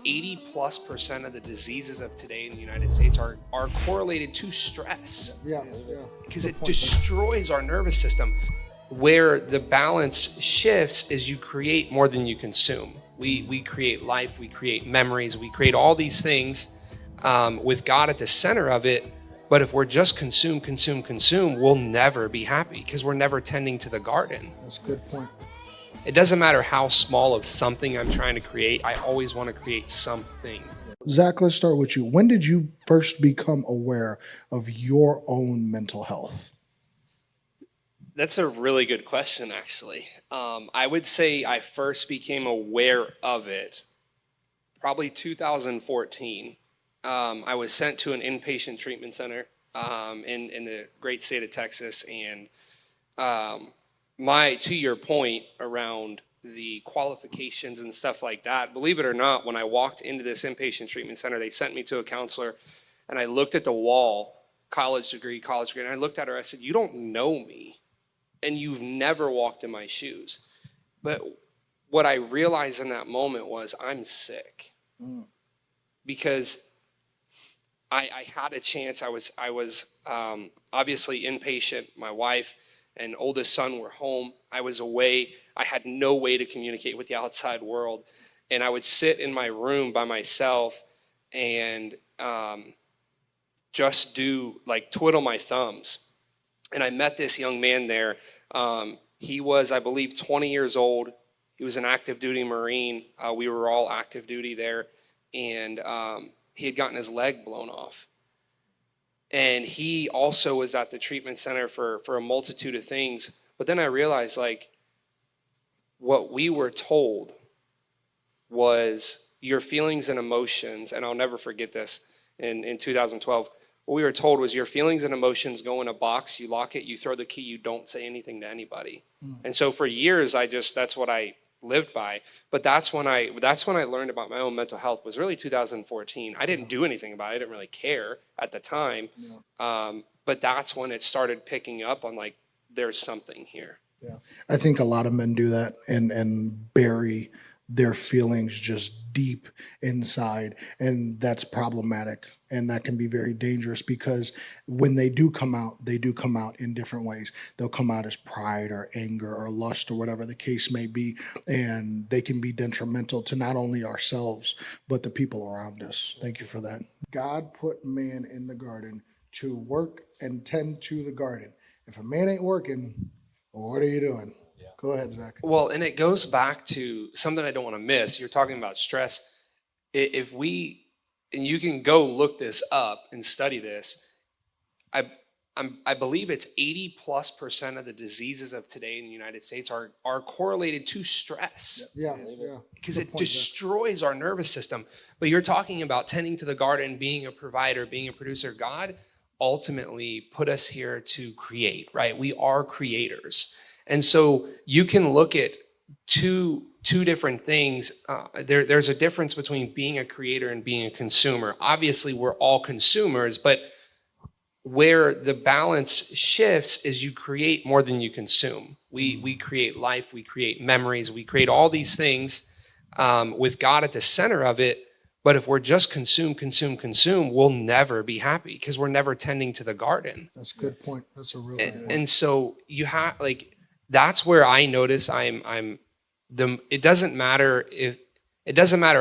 80+% of the diseases of today in the United States are correlated to stress. Yeah. Because it destroys our nervous system. Where the balance shifts is you create more than you consume. We create life, we create memories, we create all these things with God at the center of it. But if we're just consume, we'll never be happy because we're never tending to the garden. That's a good point. It doesn't matter how small of something I'm trying to create. I always want to create something. Zach, let's start with you. When did you first become aware of your own mental health? That's a really good question, actually. I would say I first became aware of it probably 2014. I was sent to an inpatient treatment center in the great state of Texas, and to your point around the qualifications and stuff like that, believe it or not, when I walked into this inpatient treatment center, they sent me to a counselor, and I looked at the wall, college degree, and I looked at her, I said, "You don't know me, and you've never walked in my shoes." But what I realized in that moment was I'm sick. Because I had a chance. I was obviously inpatient. My wife and oldest son were home. I was away. I had no way to communicate with the outside world. And I would sit in my room by myself and just twiddle my thumbs. And I met this young man there. He was, I believe, 20 years old. He was an active duty Marine. We were all active duty there. And he had gotten his leg blown off. And he also was at the treatment center for a multitude of things. But then I realized, what we were told was your feelings and emotions, and I'll never forget this in 2012. What we were told was your feelings and emotions go in a box, you lock it, you throw the key, you don't say anything to anybody. And so for years, that's what I lived by. But that's when I learned about my own mental health, was really 2014. I didn't do anything about it. I didn't really care at the time. But that's when it started picking up on there's something here. Yeah. I think a lot of men do that and bury their feelings just deep inside, and that's problematic. And that can be very dangerous because when they do come out in different ways. They'll come out as pride or anger or lust or whatever the case may be. And they can be detrimental to not only ourselves, but the people around us. Thank you for that. God put man in the garden to work and tend to the garden. If a man ain't working, what are you doing? Yeah. Go ahead, Zach. Well, and it goes back to something I don't want to miss. You're talking about stress. And you can go look this up and study this. I believe it's 80+% of the diseases of today in the United States are correlated to stress. Yeah. Because it destroys our nervous system. But you're talking about tending to the garden, being a provider, being a producer. God ultimately put us here to create, right? We are creators. And so you can look at two different things. There's a difference between being a creator and being a consumer. Obviously, we're all consumers, but where the balance shifts is you create more than you consume. We create life, we create memories, we create all these things with God at the center of it. But if we're just consume, we'll never be happy because we're never tending to the garden. That's a good point. That's a really good point. And so you have that's where I notice it doesn't matter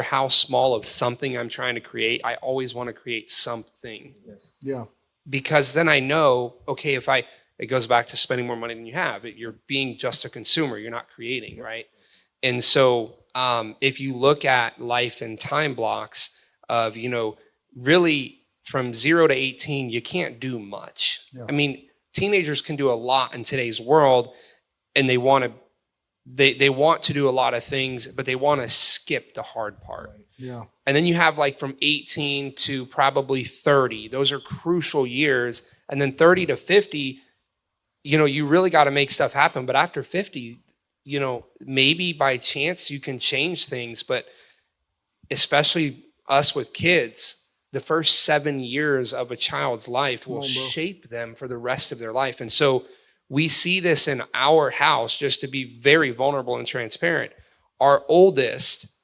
how small of something I'm trying to create. I always want to create something. Yes. Yeah. Because then I know, okay, it goes back to spending more money than you have. You're being just a consumer. You're not creating, right? And so if you look at life in time blocks of, really from 0 to 18, you can't do much. Yeah. I mean, teenagers can do a lot in today's world, and they want to do a lot of things, but they want to skip the hard part. Right. Yeah. And then you have from 18 to probably 30. Those are crucial years. And then 30 to 50, you really got to make stuff happen. But after 50, maybe by chance you can change things. But especially us with kids, the first 7 years of a child's life will shape them for the rest of their life. And so we see this in our house, just to be very vulnerable and transparent. Our oldest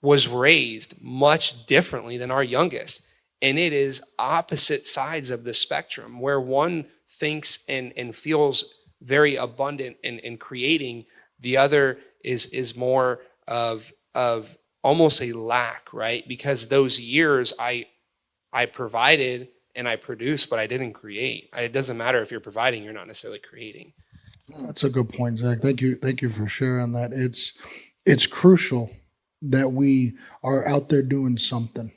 was raised much differently than our youngest. And it is opposite sides of the spectrum, where one thinks and feels very abundant in creating, the other is more of almost a lack, right? Because those years I provided and I produced, but I didn't create. It doesn't matter if you're providing, you're not necessarily creating. That's a good point, Zach. Thank you for sharing that. It's crucial that we are out there doing something,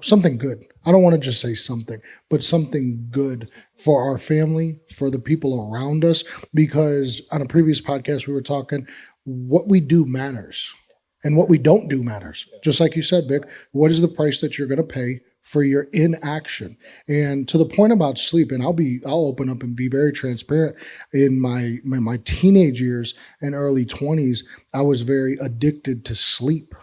something good. I don't want to just say something, but something good for our family, for the people around us, because on a previous podcast, we were talking what we do matters and what we don't do matters. Just like you said, Vic, what is the price that you're going to pay for your inaction? And to the point about sleep, and I'll open up and be very transparent. In my teenage years and early 20s, I was very addicted to sleep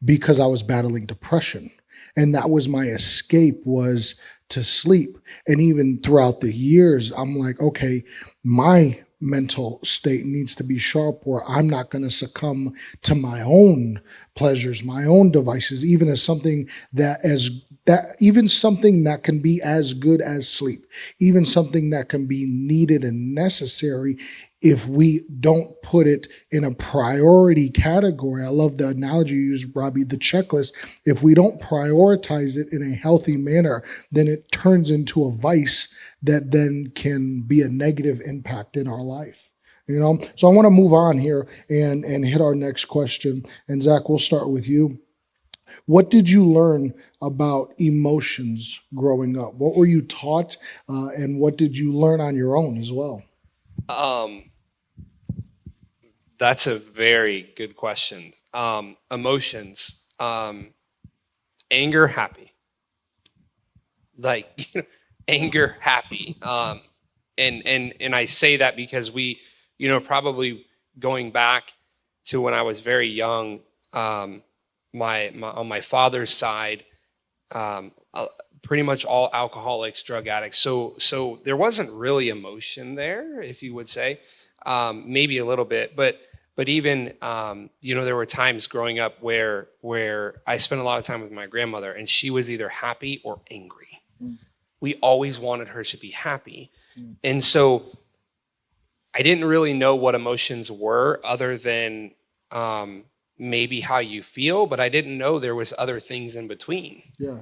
because I was battling depression. And that was my escape, was to sleep. And even throughout the years, I'm like, okay, my mental state needs to be sharp where I'm not going to succumb to my own pleasures, my own devices, even something that can be as good as sleep, even something that can be needed and necessary. If we don't put it in a priority category, I love the analogy you used, Robbie, the checklist. If we don't prioritize it in a healthy manner, then it turns into a vice that then can be a negative impact in our life. So I want to move on here and hit our next question. And Zach, we'll start with you. What did you learn about emotions growing up? What were you taught, and what did you learn on your own as well? That's a very good question. Emotions, anger, happy, like anger, happy, and I say that because we, probably going back to when I was very young, my on my father's side, pretty much all alcoholics, drug addicts. So there wasn't really emotion there, if you would say, maybe a little bit, but even there were times growing up where I spent a lot of time with my grandmother, and she was either happy or angry. We always wanted her to be happy, and so I didn't really know what emotions were other than maybe how you feel, but I didn't know there was other things in between. Yeah.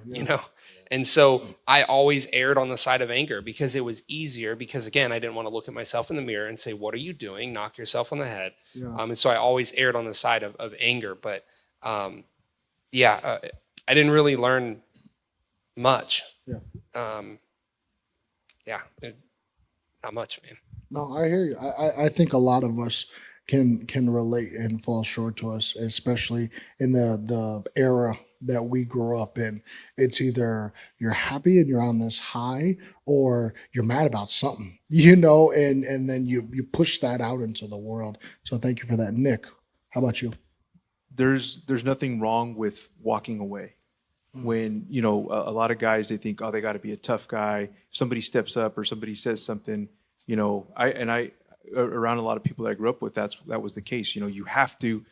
And so I always erred on the side of anger because it was easier, because again, I didn't want to look at myself in the mirror and say, what are you doing? Knock yourself on the head. Yeah. And so I always erred on the side of anger, but I didn't really learn much. Not much, man. No, I hear you. I think a lot of us can relate and fall short to us, especially in the era that we grew up in. It's either you're happy and you're on this high, or you're mad about something, and then you push that out into the world. So thank you for that. Nick, how about you? There's nothing wrong with walking away. When a lot of guys, they think, oh, they got to be a tough guy. If somebody steps up or somebody says something, I around a lot of people that I grew up with, that was the case. You have to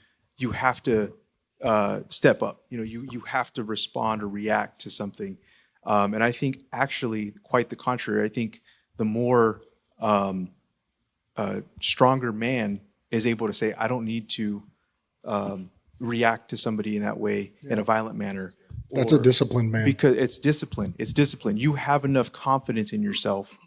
step up. You have to respond or react to something. And I think actually quite the contrary. I think the more stronger man is able to say, I don't need to react to somebody in that way, in a violent manner. That's a disciplined man. Because it's discipline. It's discipline. You have enough confidence in yourself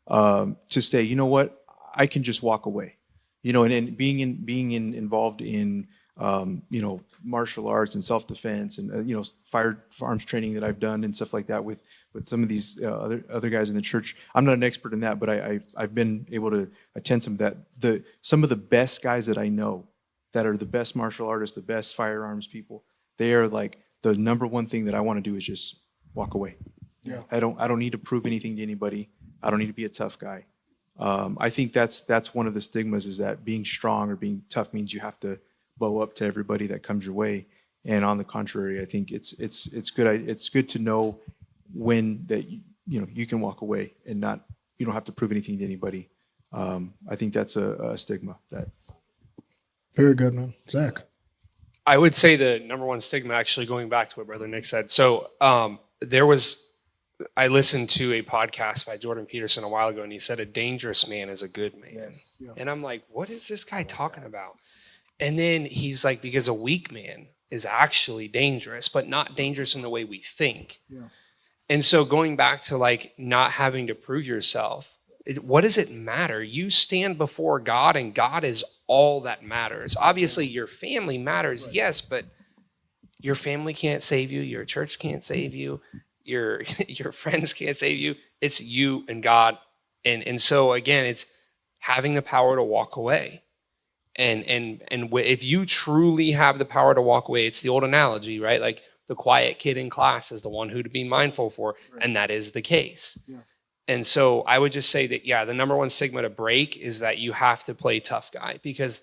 to say, you know what, I can just walk away. And being involved in martial arts and self-defense and firearms training that I've done and stuff like that with some of these other guys in the church. I'm not an expert in that, but I've been able to attend some of that. Some of the best guys that I know that are the best martial artists, the best firearms people, they are like, the number one thing that I want to do is just walk away. Yeah. I don't need to prove anything to anybody. I don't need to be a tough guy. I think that's one of the stigmas, is that being strong or being tough means you have to bow up to everybody that comes your way. And on the contrary, I think it's good to know when that you can walk away and you don't have to prove anything to anybody. I think that's a stigma that. Very good, man. Zach. I would say the number one stigma, actually going back to what Brother Nick said. So I listened to a podcast by Jordan Peterson a while ago, and he said a dangerous man is a good man. Yes. Yeah. And I'm like, what is this guy talking about? And then he's like, because a weak man is actually dangerous, but not dangerous in the way we think. Yeah. And so going back to like not having to prove yourself, what does it matter? You stand before God, and God is all that matters. Obviously, your family matters, right. Yes, but your family can't save you. Your church can't save you. Your friends can't save you. It's you and God. And so again, it's having the power to walk away. And if you truly have the power to walk away, it's the old analogy, right? Like the quiet kid in class is the one who to be mindful for, right. And that is the case. Yeah. And so I would just say that, yeah, the number one stigma to break is that you have to play tough guy, because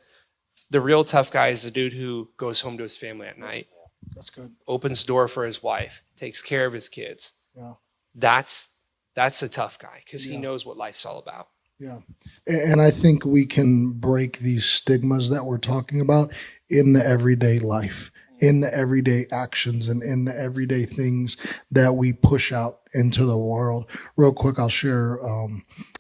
the real tough guy is the dude who goes home to his family at night. That's good. Opens the door for his wife, takes care of his kids. Yeah. That's a tough guy, because he knows what life's all about. Yeah. And I think we can break these stigmas that we're talking about in the everyday life, in the everyday actions, and in the everyday things that we push out into the world. Real quick, I'll share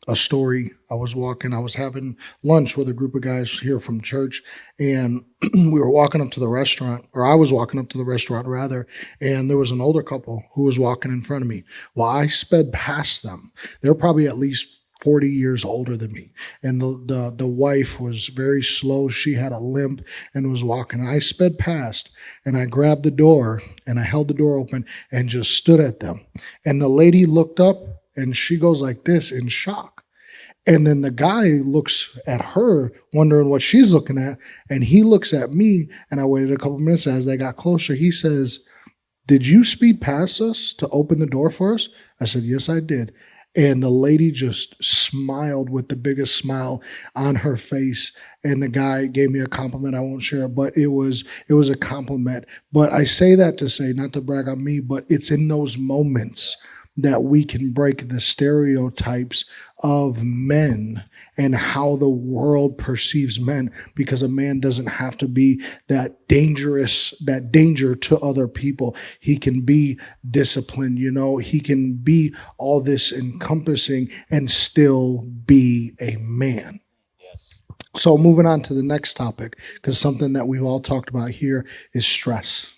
a story. I was having lunch with a group of guys here from church, and we were walking up to the restaurant, or I was walking up to the restaurant rather, and there was an older couple who was walking in front of me. Well, I sped past them. They're probably at least 40 years older than me. And the wife was very slow. She had a limp and was walking. I sped past, and I grabbed the door, and I held the door open and just stood at them. And the lady looked up, and she goes like this in shock. And then the guy looks at her, wondering what she's looking at. And he looks at me, and I waited a couple minutes. As they got closer, he says, "Did you speed past us to open the door for us?" I said, "Yes, I did." And the lady just smiled with the biggest smile on her face. And the guy gave me a compliment. I won't share it, but it was a compliment. But I say that to say, not to brag on me, but it's in those moments that we can break the stereotypes of men and how the world perceives men, because a man doesn't have to be that danger to other people. He can be disciplined, he can be all this encompassing and still be a man. Yes. So moving on to the next topic, because something that we've all talked about here is stress.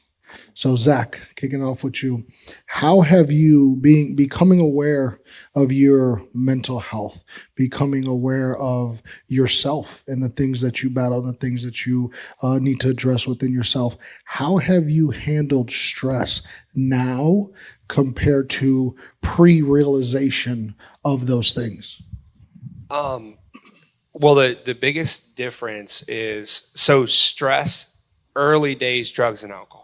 So Zach, kicking off with you, how have you becoming aware of your mental health, becoming aware of yourself and the things that you battle, and the things that you need to address within yourself? How have you handled stress now compared to pre-realization of those things? Well, the biggest difference is, so stress, early days, drugs and alcohol.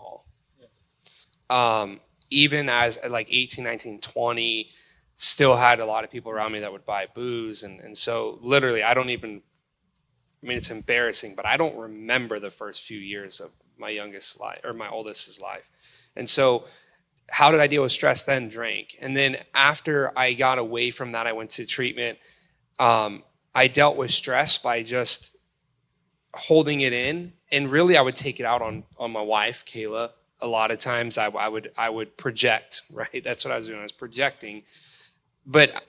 Even as like 18, 19, 20, still had a lot of people around me that would buy booze. And so literally, it's embarrassing, but I don't remember the first few years of my youngest life or my oldest's life. And so how did I deal with stress then? Drank. And then after I got away from that, I went to treatment. I dealt with stress by just holding it in. And really, I would take it out on my wife, Kayla. A lot of times I would project, right? That's what I was doing. I was projecting. But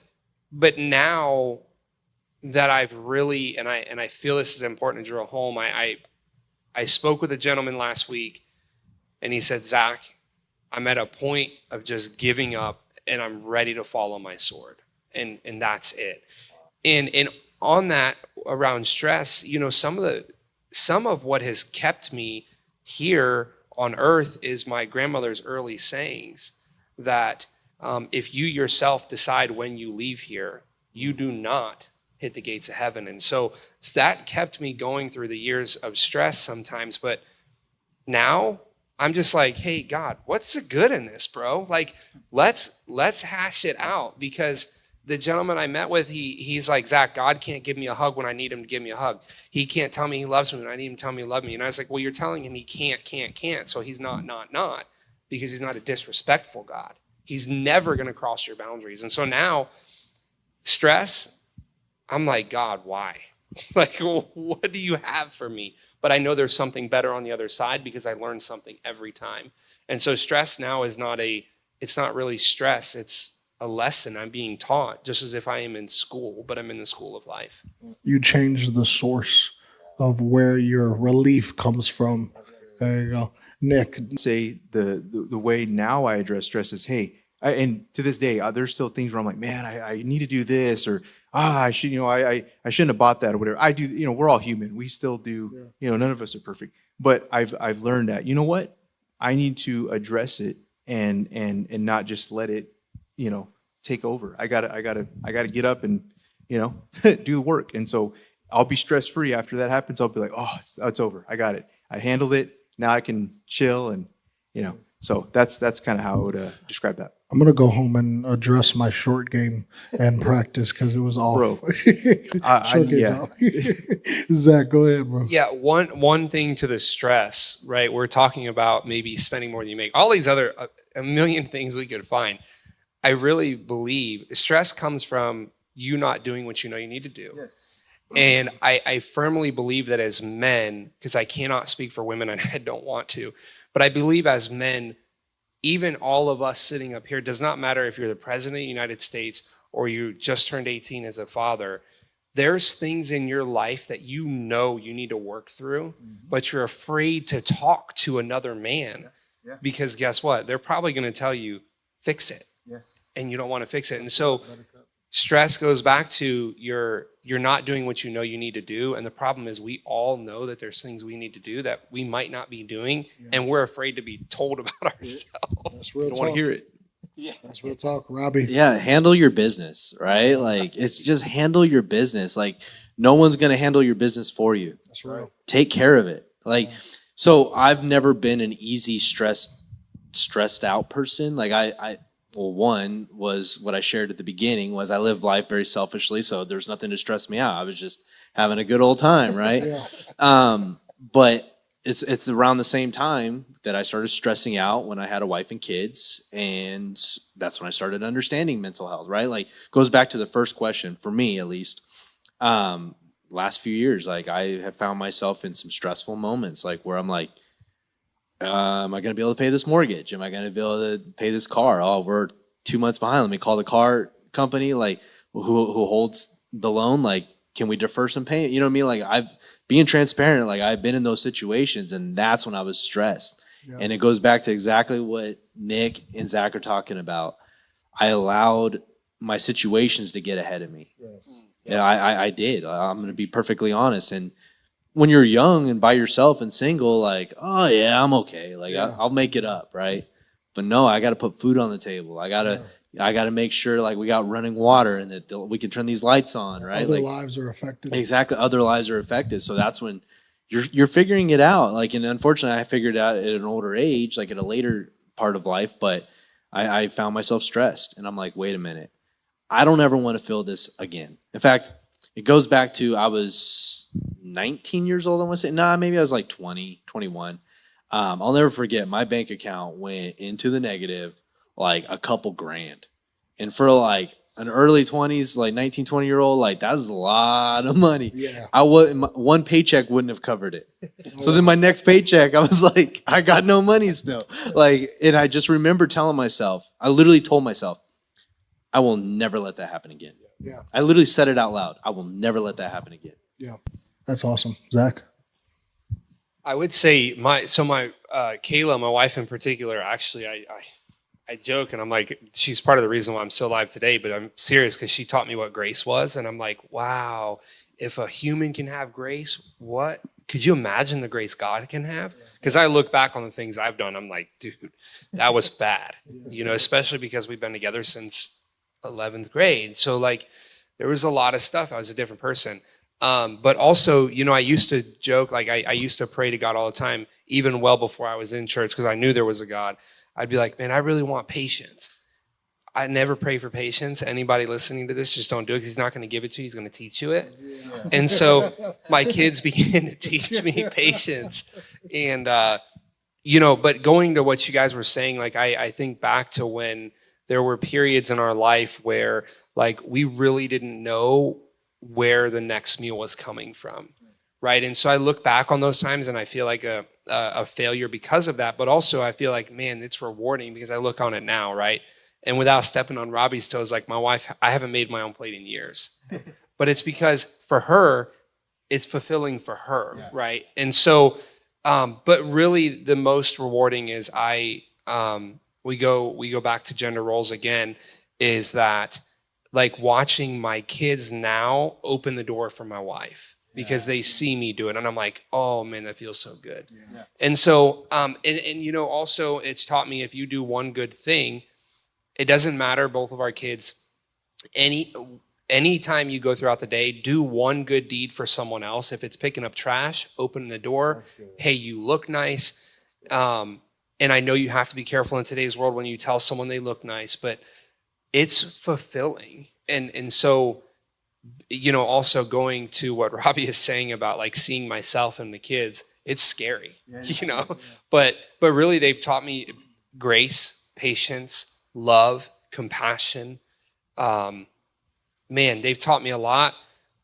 now that I've really, and I feel this is important to drill home, I spoke with a gentleman last week, and he said, "Zach, I'm at a point of just giving up, and I'm ready to fall on my sword." And that's it. And on that, around stress, some of what has kept me here on earth is my grandmother's early sayings that if you yourself decide when you leave here, you do not hit the gates of heaven. And so that kept me going through the years of stress sometimes. But now I'm just like, hey, God, what's the good in this, bro? Like, let's hash it out. Because the gentleman I met with, he's like, "Zach, God can't give me a hug when I need him to give me a hug. He can't tell me he loves me when I need him to tell me he loves me." And I was like, "Well, you're telling him he can't. So he's not, because he's not a disrespectful God. He's never going to cross your boundaries." And so now stress, I'm like, "God, why? Like, what do you have for me? But I know there's something better on the other side because I learned something every time. And so stress now is it's not really stress. It's a lesson I'm being taught, just as if I am in school, but I'm in the school of life. You change the source of where your relief comes from. There you go. Nick, Say the way now I address stress is, hey, and to this day, there's still things where I'm like, man, I need to do this, or I should, I shouldn't have bought that, or whatever. I do, we're all human. We still do, none of us are perfect. But I've learned that, you know what, I need to address it and not just let it, take over. I gotta get up and, do the work. And so I'll be stress free after that happens. I'll be like, oh, it's over. I got it. I handled it. Now I can chill and, so that's kind of how I would describe that. I'm going to go home and address my short game and practice because it was off. Bro, Short game's yeah. off. Zach, go ahead, bro. Yeah, one thing to the stress, right? We're talking about maybe spending more than you make. All these other a million things we could find. I really believe stress comes from you not doing what you know you need to do. Yes. And I firmly believe that as men, because I cannot speak for women and I don't want to, but I believe as men, even all of us sitting up here, does not matter if you're the president of the United States or you just turned 18 as a father, there's things in your life that you know you need to work through, but you're afraid to talk to another man because guess what? They're probably going to tell you, fix it. Yes. And you don't want to fix it. And so stress goes back to you're not doing what you know you need to do. And the problem is we all know that there's things we need to do that we might not be doing. And we're afraid to be told about ourselves. That's real I don't talk. want to hear it. Yeah. That's real talk. Robbie. Yeah, handle your business, right? Like it's just handle your business. Like no one's going to handle your business for you. That's real. Take care of it. Like so I've never been an easy stressed out person. Like well, one was what I shared at the beginning was I live life very selfishly, so there's nothing to stress me out. I was just having a good old time, right? But it's around the same time that I started stressing out when I had a wife and kids, and that's when I started understanding mental health, right? Like goes back to the first question for me, at least. Last few years, like I have found myself in some stressful moments, like where I'm like, am I going to be able to pay this mortgage? Am I going to be able to pay this car? Oh, we're 2 months behind. Let me call the car company, like who holds the loan. Like, can we defer some payment? You know what I mean? Like being transparent, like I've been in those situations and that's when I was stressed. Yeah. And it goes back to exactly what Nick and Zack are talking about. I allowed my situations to get ahead of me. Yes. Yeah, I did. I'm going to be perfectly honest. And when you're young and by yourself and single, like, oh yeah, I'm okay. Like I'll make it up, right? But no, I got to put food on the table. I gotta make sure like we got running water and that we can turn these lights on, right? Other like, lives are affected. Exactly, other lives are affected. So that's when you're figuring it out. Like, and unfortunately, I figured it out at an older age, like at a later part of life. But I found myself stressed, and I'm like, wait a minute, I don't ever want to feel this again. In fact, it goes back to I was 19 years old, I want to say. Nah, maybe I was like 20, 21. I'll never forget my bank account went into the negative like a couple grand. And for like an early 20s, like 19, 20-year-old, like that's a lot of money. Yeah. One paycheck wouldn't have covered it. So then my next paycheck, I was like, I got no money still. Like, and I just remember telling myself, I literally told myself, I will never let that happen again. Yeah. I literally said it out loud. I will never let that happen again. Yeah. That's awesome. Zach? I would say Kayla, my wife in particular, actually, I joke and I'm like, she's part of the reason why I'm still alive today, but I'm serious because she taught me what grace was. And I'm like, wow, if a human can have grace, what could you imagine the grace God can have? Because I look back on the things I've done, I'm like, dude, that was bad, especially because we've been together since 11th grade. So like, there was a lot of stuff. I was a different person. But also, I used to joke, like I used to pray to God all the time, even well before I was in church, because I knew there was a God. I'd be like, man, I really want patience. I never pray for patience. Anybody listening to this, just don't do it because he's not going to give it to you. He's going to teach you it. Yeah. And so my kids began to teach me patience. And, but going to what you guys were saying, like I think back to when there were periods in our life where like we really didn't know where the next meal was coming from, right? And so I look back on those times and I feel like a failure because of that, but also I feel like, man, it's rewarding because I look on it now, right? And without stepping on Robbie's toes, like my wife, I haven't made my own plate in years, but it's because for her, it's fulfilling for her, yes. Right? And so, but really the most rewarding is we go back to gender roles again, is that like watching my kids now open the door for my wife because they see me do it. And I'm like, oh man, that feels so good. Yeah. And so, and you know, also it's taught me if you do one good thing, it doesn't matter, both of our kids, anytime you go throughout the day, do one good deed for someone else. If it's picking up trash, open the door. Hey, you look nice. And I know you have to be careful in today's world when you tell someone they look nice, but it's fulfilling. And so, you know, also going to what Robbie is saying about like seeing myself in the kids, it's scary, you know, but really they've taught me grace, patience, love, compassion. Man, they've taught me a lot,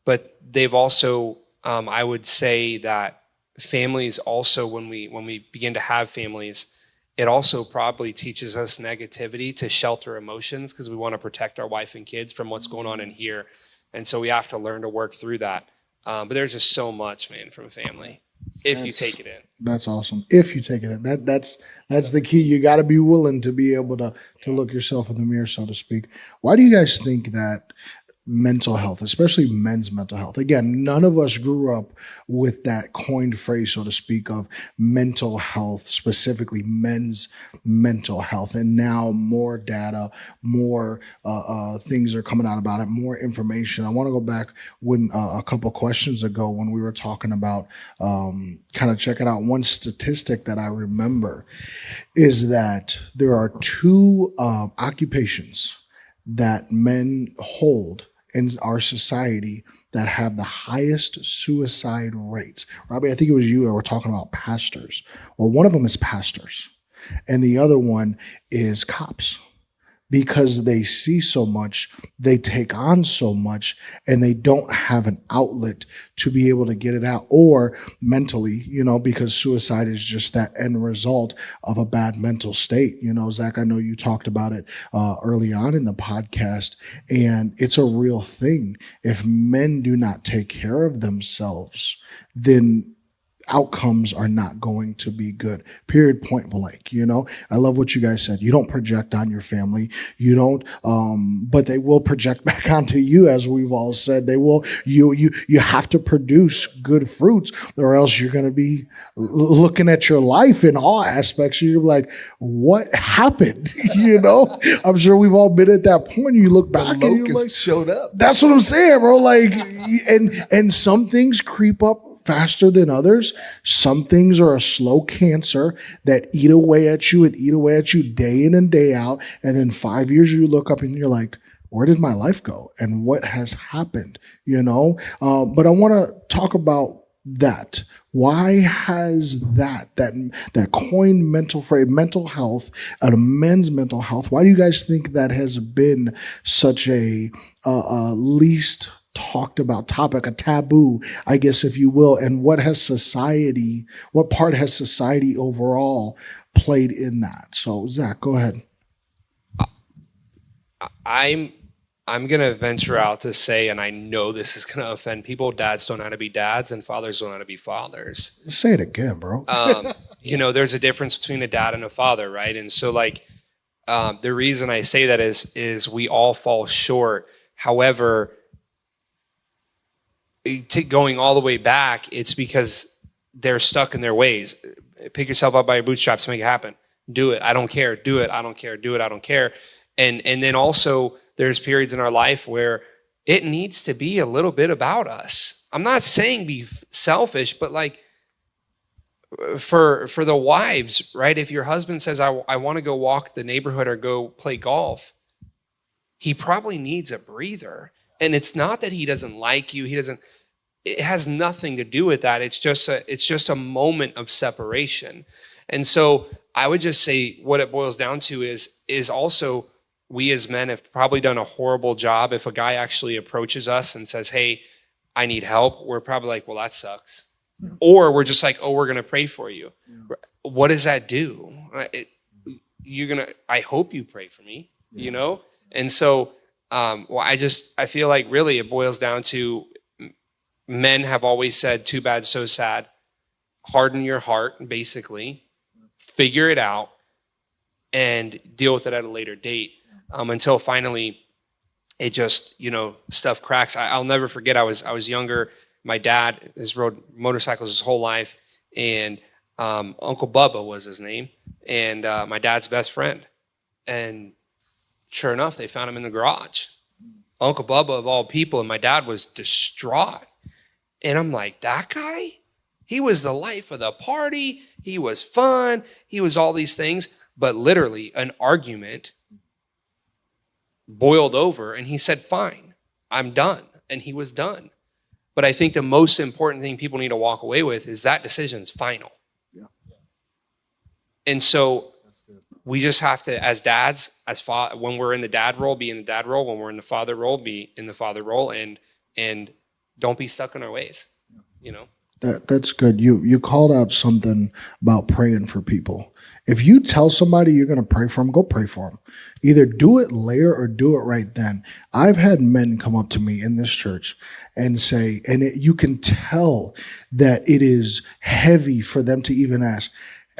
but they've also, I would say that families also, when we begin to have families, it also probably teaches us negativity to shelter emotions because we want to protect our wife and kids from what's going on in here. And so we have to learn to work through that. But there's just so much, man, from a family if you take it in. That's awesome. If you take it in, that's the key. You got to be willing to be able to look yourself in the mirror, so to speak. Why do you guys think that mental health, especially men's mental health? Again, none of us grew up with that coined phrase, so to speak, of mental health, specifically men's mental health. And now more data, more things are coming out about it, more information. I want to go back when a couple questions ago when we were talking about kind of checking out one statistic that I remember is that there are two occupations that men hold in our society that have the highest suicide rates. Robbie, I think it was you that were talking about pastors. Well, one of them is pastors, and the other one is cops. Because they see so much, they take on so much, and they don't have an outlet to be able to get it out, or mentally, you know, because suicide is just that end result of a bad mental state. You know, Zach, I know you talked about it early on in the podcast, and it's a real thing. If men do not take care of themselves, then outcomes are not going to be good, period, point blank. You know, I love what you guys said. You don't project on your family. You don't, but they will project back onto you, as we've all said. They will, you have to produce good fruits, or else you're going to be looking at your life in all aspects. You're like, what happened? You know, I'm sure we've all been at that point. You look back and you're like, showed up. That's what I'm saying, bro. Like, and some things creep up faster than others. Some things are a slow cancer that eat away at you day in and day out. And then 5 years you look up and you're like, where did my life go? And what has happened? You know? But I want to talk about that. Why has that coined mental phrase, mental health, men's mental health, why do you guys think that has been such a least talked about topic, a taboo, I guess, if you will, and what part has society overall played in that? So Zach, go ahead. I'm going to venture out to say, and I know this is going to offend people, dads don't know how to be dads and fathers don't know how to be fathers. Say it again, bro. You know, there's a difference between a dad and a father, right? And so like, the reason I say that is we all fall short. However, going all the way back, it's because they're stuck in their ways. Pick yourself up by your bootstraps, make it happen. Do it. I don't care. Do it. I don't care. Do it. I don't care. And then also there's periods in our life where it needs to be a little bit about us. I'm not saying be selfish, but like for the wives, right? If your husband says, I want to go walk the neighborhood or go play golf, he probably needs a breather. And it's not that he doesn't like you. It has nothing to do with that. It's just a moment of separation. And so I would just say what it boils down to is also we as men have probably done a horrible job. If a guy actually approaches us and says, hey, I need help, we're probably like, well, that sucks. Yeah. Or we're just like, oh, we're going to pray for you. Yeah. What does that do? I hope you pray for me, you know? And so, I feel like really it boils down to men have always said, too bad, so sad. Harden your heart, basically, figure it out, and deal with it at a later date, until finally it just, stuff cracks. I'll never forget, I was younger. My dad has rode motorcycles his whole life, and Uncle Bubba was his name, and my dad's best friend. And sure enough, they found him in the garage. Uncle Bubba, of all people, and my dad was distraught. And I'm like, that guy? He was the life of the party. He was fun. He was all these things. But literally, an argument boiled over, and he said, fine, I'm done. And he was done. But I think the most important thing people need to walk away with is that decision's final. Yeah. And so we just have to, as dads, when we're in the dad role, be in the dad role. When we're in the father role, be in the father role, and don't be stuck in our ways, That's good. You called out something about praying for people. If you tell somebody you're going to pray for them, go pray for them. Either do it later or do it right then. I've had men come up to me in this church and say, you can tell that it is heavy for them to even ask.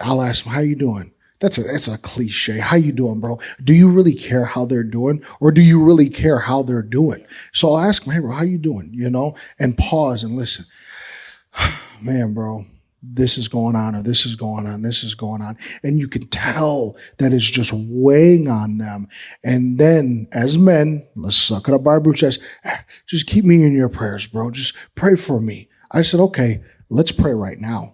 I'll ask them, how you doing? That's a cliche. How you doing, bro? Do you really care how they're doing, or do you really care how they're doing? So I'll ask them, hey, bro, how you doing? And pause and listen. Man, bro, this is going on, or this is going on, this is going on. And you can tell that it's just weighing on them. And then as men, let's suck it up our boot chest. Just keep me in your prayers, bro. Just pray for me. I said, okay, let's pray right now.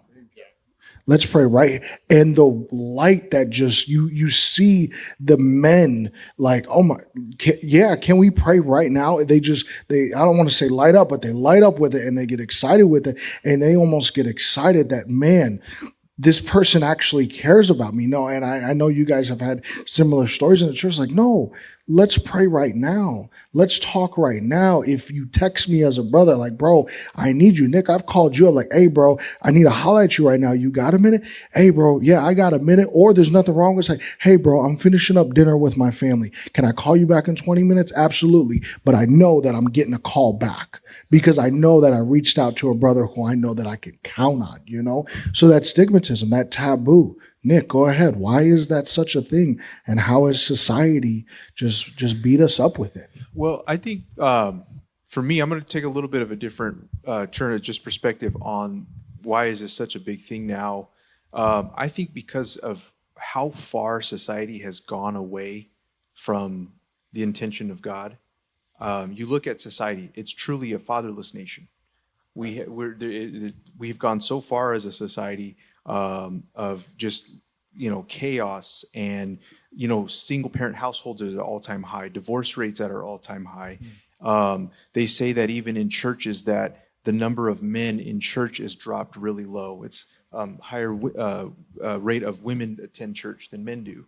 Let's pray right. And the light that just, you see the men like, oh my, can we pray right now? They I don't want to say light up, but they light up with it and they get excited with it. And they almost get excited that, man, this person actually cares about me. No, and I know you guys have had similar stories in the church. Like, no, let's pray right now. Let's talk right now. If you text me as a brother, like, bro, I need you. Nick, I've called you up like, hey, bro, I need to holler at you right now. You got a minute? Hey, bro, yeah, I got a minute. Or there's nothing wrong with saying, hey, bro, I'm finishing up dinner with my family. Can I call you back in 20 minutes? Absolutely. But I know that I'm getting a call back because I know that I reached out to a brother who I know that I can count on, So that stigmatism, that taboo. Nick, go ahead. Why is that such a thing? And how has society just beat us up with it? Well, I think for me, I'm going to take a little bit of a different turn of just perspective on why is this such a big thing now. I think because of how far society has gone away from the intention of God. You look at society; it's truly a fatherless nation. We've gone so far as a society of just chaos and single parent households are at an all-time high, divorce rates at our all-time high. They say that even in churches that the number of men in church is dropped really low. It's higher rate of women attend church than men do.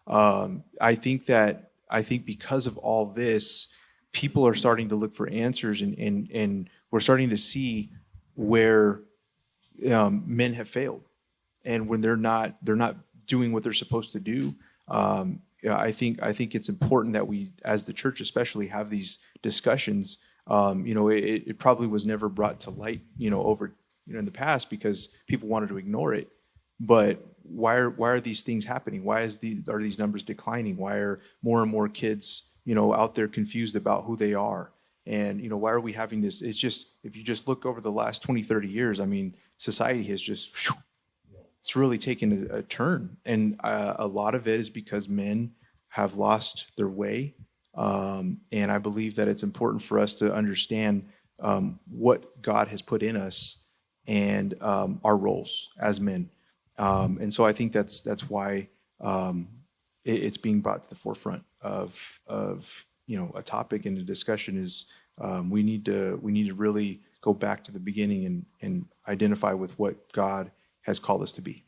I think because of all this, people are starting to look for answers, and we're starting to see where men have failed, and when they're not doing what they're supposed to do. I think it's important that we, as the church especially, have these discussions. It probably was never brought to light, over in the past because people wanted to ignore it. But why are these things happening? Why are these numbers declining? Why are more and more kids out there confused about who they are? And why are we having this? It's just, if you just look over the last 20, 30 years, I mean, society has just it's really taken a turn, and a lot of it is because men have lost their way. And I believe that it's important for us to understand what God has put in us and our roles as men. And so I think that's why it's being brought to the forefront of a topic, and the discussion is we need to really go back to the beginning and identify with what God has called us to be.